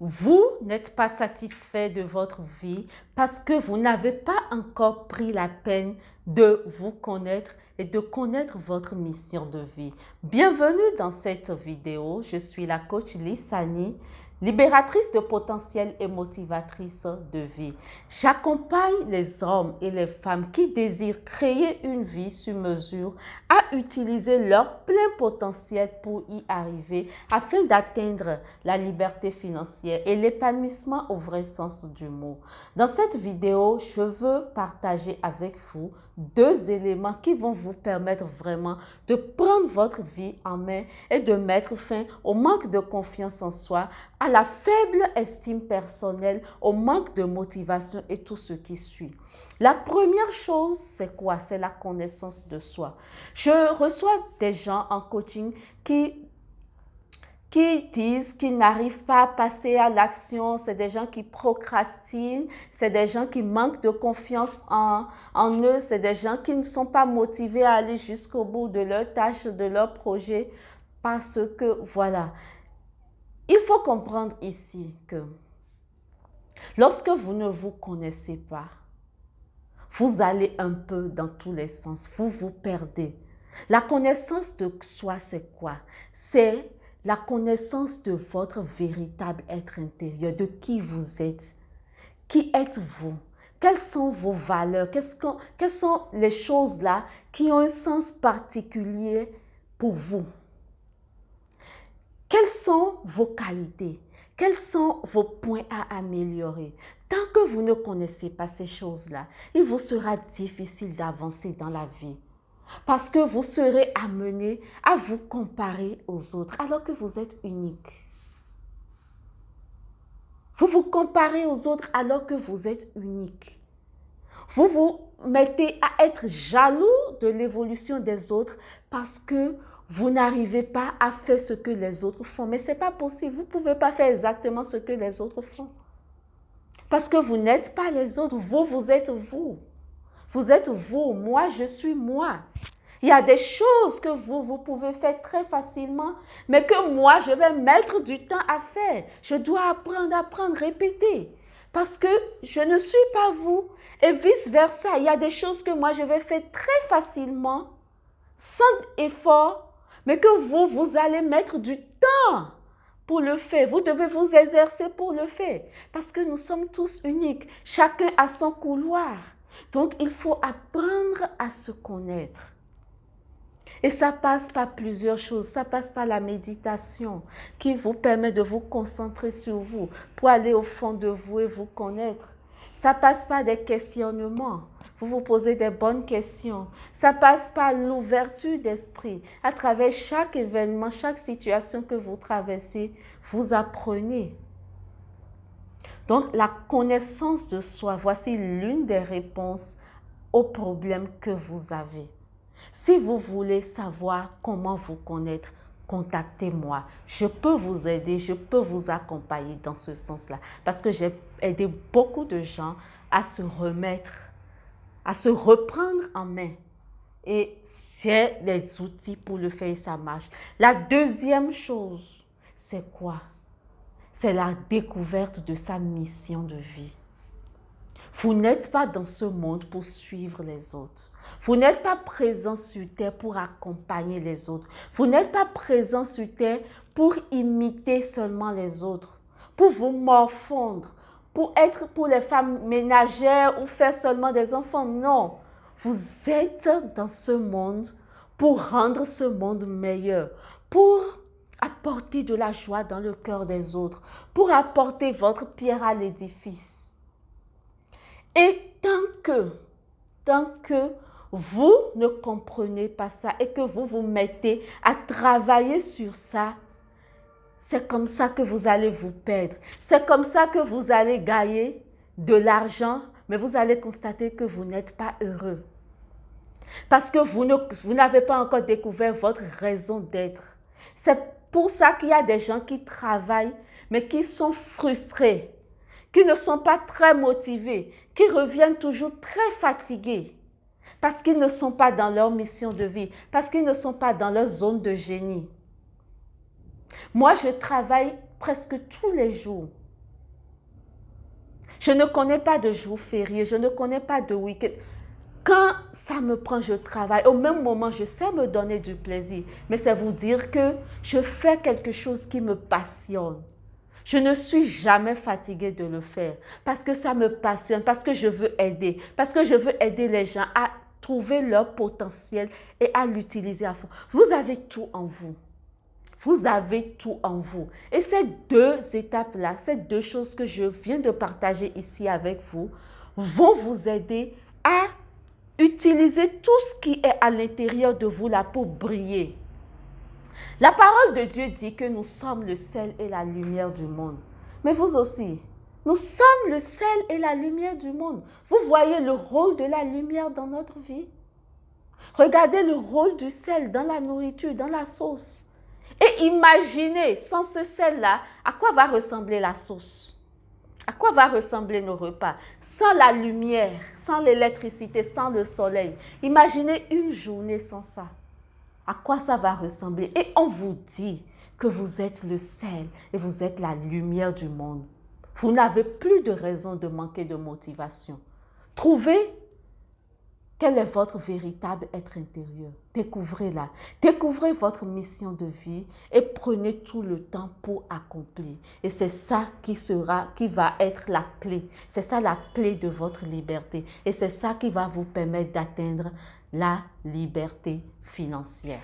Vous n'êtes pas satisfait de votre vie parce que vous n'avez pas encore pris la peine de vous connaître et de connaître votre mission de vie. Bienvenue dans cette vidéo. Je suis la coach Lissani, libératrice de potentiel et motivatrice de vie. J'accompagne les hommes et les femmes qui désirent créer une vie sur mesure à utiliser leur plein potentiel pour y arriver afin d'atteindre la liberté financière et l'épanouissement au vrai sens du mot. Dans cette vidéo, je veux partager avec vous deux éléments qui vont vous permettre vraiment de prendre votre vie en main et de mettre fin au manque de confiance en soi, à la faible estime personnelle, au manque de motivation et tout ce qui suit. La première chose, c'est quoi? C'est la connaissance de soi. Je reçois des gens en coaching qui disent qu'ils n'arrivent pas à passer à l'action, c'est des gens qui procrastinent, c'est des gens qui manquent de confiance en eux, c'est des gens qui ne sont pas motivés à aller jusqu'au bout de leur tâche, de leur projet, parce que, voilà, il faut comprendre ici que lorsque vous ne vous connaissez pas, vous allez un peu dans tous les sens, vous vous perdez. La connaissance de soi, c'est quoi? C'est la connaissance de votre véritable être intérieur, de qui vous êtes. Qui êtes-vous? Quelles sont vos valeurs? Quelles sont les choses là qui ont un sens particulier pour vous? Quelles sont vos qualités? Quels sont vos points à améliorer? Tant que vous ne connaissez pas ces choses-là, il vous sera difficile d'avancer dans la vie. Parce que vous serez amené à vous comparer aux autres alors que vous êtes unique. Vous vous comparez aux autres alors que vous êtes unique. Vous vous mettez à être jaloux de l'évolution des autres parce que vous n'arrivez pas à faire ce que les autres font. Mais ce n'est pas possible. Vous ne pouvez pas faire exactement ce que les autres font. Parce que vous n'êtes pas les autres. Vous, vous êtes vous. Vous êtes vous. Moi, je suis moi. Il y a des choses que vous pouvez faire très facilement, mais que moi, je vais mettre du temps à faire. Je dois apprendre, répéter. Parce que je ne suis pas vous. Et vice-versa, il y a des choses que moi, je vais faire très facilement, sans effort, mais que vous allez mettre du temps pour le faire. Vous devez vous exercer pour le faire. Parce que nous sommes tous uniques. Chacun a son couloir. Donc, il faut apprendre à se connaître. Et ça passe par plusieurs choses. Ça passe par la méditation qui vous permet de vous concentrer sur vous pour aller au fond de vous et vous connaître. Ça passe par des questionnements. Vous vous posez des bonnes questions. Ça passe par l'ouverture d'esprit. À travers chaque événement, chaque situation que vous traversez, vous apprenez. Donc, la connaissance de soi, voici l'une des réponses aux problèmes que vous avez. Si vous voulez savoir comment vous connaître, contactez-moi. Je peux vous aider, je peux vous accompagner dans ce sens-là. Parce que j'ai aidé beaucoup de gens à se remettre, à se reprendre en main. Et c'est les outils pour le faire et ça marche. La deuxième chose, c'est quoi? C'est la découverte de sa mission de vie. Vous n'êtes pas dans ce monde pour suivre les autres. Vous n'êtes pas présent sur terre pour accompagner les autres. Vous n'êtes pas présent sur terre pour imiter seulement les autres, pour vous morfondre, pour être pour les femmes ménagères ou faire seulement des enfants. Non, vous êtes dans ce monde pour rendre ce monde meilleur, pour apporter de la joie dans le cœur des autres, pour apporter votre pierre à l'édifice. Et tant que vous ne comprenez pas ça et que vous vous mettez à travailler sur ça, c'est comme ça que vous allez vous perdre. C'est comme ça que vous allez gagner de l'argent, mais vous allez constater que vous n'êtes pas heureux. Parce que vous n'avez pas encore découvert votre raison d'être. C'est pour ça qu'il y a des gens qui travaillent, mais qui sont frustrés, qui ne sont pas très motivés, qui reviennent toujours très fatigués, parce qu'ils ne sont pas dans leur mission de vie, parce qu'ils ne sont pas dans leur zone de génie. Moi, je travaille presque tous les jours Je ne connais pas de jours fériés, je ne connais pas de week-end. Quand ça me prend, je travaille. Au même moment, je sais me donner du plaisir. Mais c'est vous dire que je fais quelque chose qui me passionne. Je ne suis jamais fatiguée de le faire parce que ça me passionne, parce que je veux aider, parce que je veux aider les gens à trouver leur potentiel et à l'utiliser à fond. Vous avez tout en vous. Vous avez tout en vous. Et ces deux étapes-là, ces deux choses que je viens de partager ici avec vous, vont vous aider à utiliser tout ce qui est à l'intérieur de vous là pour briller. La parole de Dieu dit que nous sommes le sel et la lumière du monde. Mais vous aussi, nous sommes le sel et la lumière du monde. Vous voyez le rôle de la lumière dans notre vie? Regardez le rôle du sel dans la nourriture, dans la sauce. Et imaginez, sans ce sel-là, à quoi va ressembler la sauce? À quoi va ressembler nos repas? Sans la lumière, sans l'électricité, sans le soleil. Imaginez une journée sans ça. À quoi ça va ressembler? Et on vous dit que vous êtes le sel et vous êtes la lumière du monde. Vous n'avez plus de raison de manquer de motivation. Trouvez quel est votre véritable être intérieur. Découvrez-la. Découvrez votre mission de vie et prenez tout le temps pour accomplir. Et c'est ça qui va être la clé. C'est ça la clé de votre liberté. Et c'est ça qui va vous permettre d'atteindre la liberté financière.